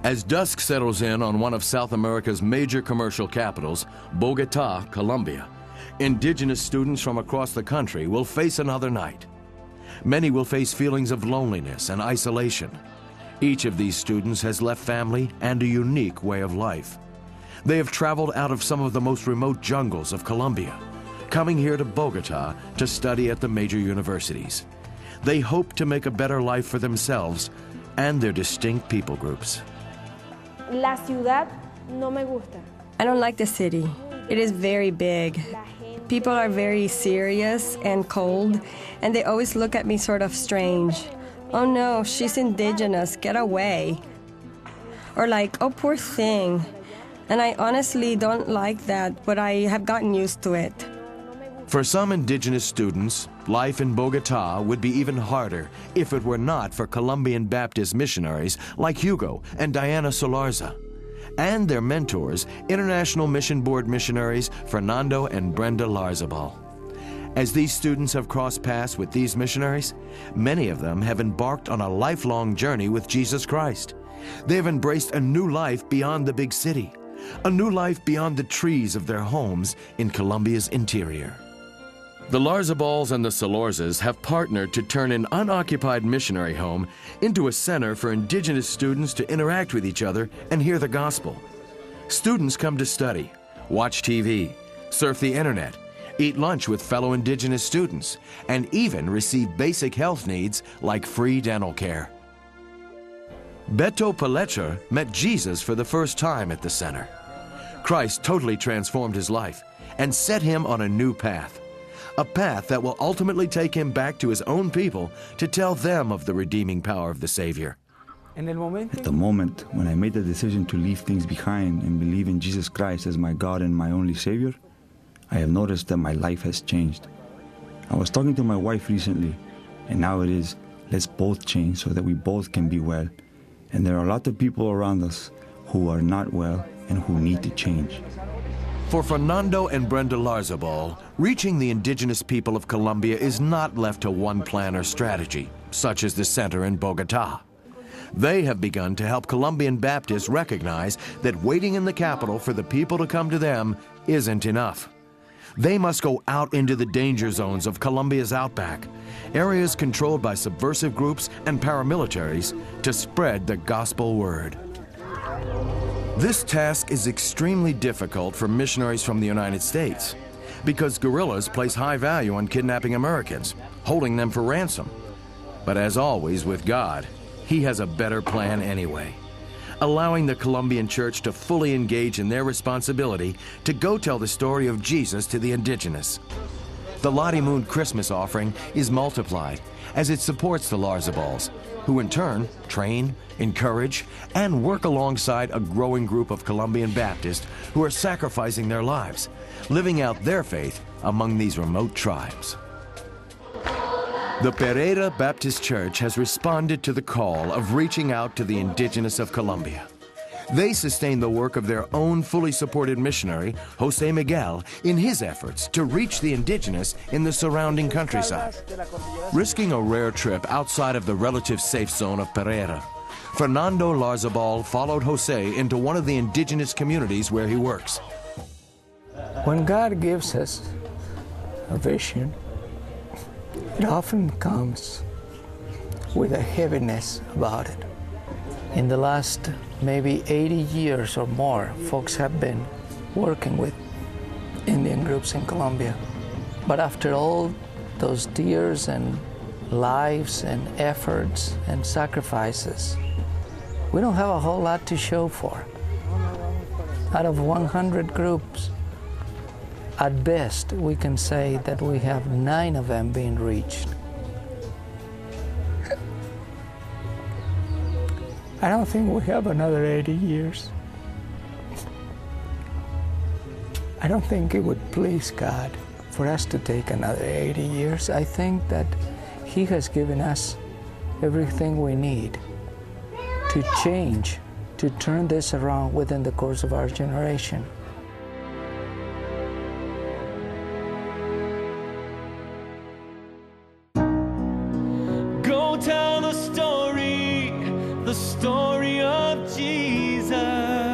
As dusk settles in on one of South America's major commercial capitals, Bogotá, Colombia, indigenous students from across the country will face another night. Many will face feelings of loneliness and isolation. Each of these students has left family and a unique way of life. They have traveled out of some of the most remote jungles of Colombia, coming here to Bogotá to study at the major universities. They hope to make a better life for themselves and their distinct people groups. La ciudad no me gusta. I don't like the city. It is very big. People are very serious and cold, and they always look at me sort of strange. Oh no, she's indigenous, get away. Or like, oh poor thing. And I honestly don't like that, but I have gotten used to it. For some indigenous students, life in Bogotá would be even harder if it were not for Colombian Baptist missionaries like Hugo and Diana Solarza, and their mentors, International Mission Board missionaries Fernando and Brenda Larzabal. As these students have crossed paths with these missionaries, many of them have embarked on a lifelong journey with Jesus Christ. They have embraced a new life beyond the big city, a new life beyond the trees of their homes in Colombia's interior. The Larzabals and the Solorzas have partnered to turn an unoccupied missionary home into a center for indigenous students to interact with each other and hear the gospel. Students come to study, watch TV, surf the internet, eat lunch with fellow indigenous students, and even receive basic health needs like free dental care. Beto Pelecher met Jesus for the first time at the center. Christ totally transformed his life and set him on a new path. A path that will ultimately take him back to his own people to tell them of the redeeming power of the Savior. At the moment when I made the decision to leave things behind and believe in Jesus Christ as my God and my only Savior, I have noticed that my life has changed. I was talking to my wife recently, and now it is, let's both change so that we both can be well. And there are a lot of people around us who are not well and who need to change. For Fernando and Brenda Larzabal, reaching the indigenous people of Colombia is not left to one plan or strategy, such as the center in Bogotá. They have begun to help Colombian Baptists recognize that waiting in the capital for the people to come to them isn't enough. They must go out into the danger zones of Colombia's outback, areas controlled by subversive groups and paramilitaries, to spread the gospel word. This task is extremely difficult for missionaries from the United States because guerrillas place high value on kidnapping Americans, holding them for ransom. But as always with God, He has a better plan anyway, allowing the Colombian church to fully engage in their responsibility to go tell the story of Jesus to the indigenous. The Lottie Moon Christmas offering is multiplied as it supports the Larzabals, who in turn train, encourage, and work alongside a growing group of Colombian Baptists who are sacrificing their lives, living out their faith among these remote tribes. The Pereira Baptist Church has responded to the call of reaching out to the indigenous of Colombia. They sustain the work of their own fully supported missionary, Jose Miguel, in his efforts to reach the indigenous in the surrounding countryside. Risking a rare trip outside of the relative safe zone of Pereira, Fernando Larzabal followed Jose into one of the indigenous communities where he works. When God gives us a vision, it often comes with a heaviness about it. In the last maybe 80 years or more, folks have been working with Indian groups in Colombia. But after all those years and lives and efforts and sacrifices, we don't have a whole lot to show for. Out of 100 groups, at best, we can say that we have 9 of them being reached. I don't think we have another 80 years. I don't think it would please God for us to take another 80 years. I think that He has given us everything we need to change, to turn this around within the course of our generation. Go tell the story the story of Jesus.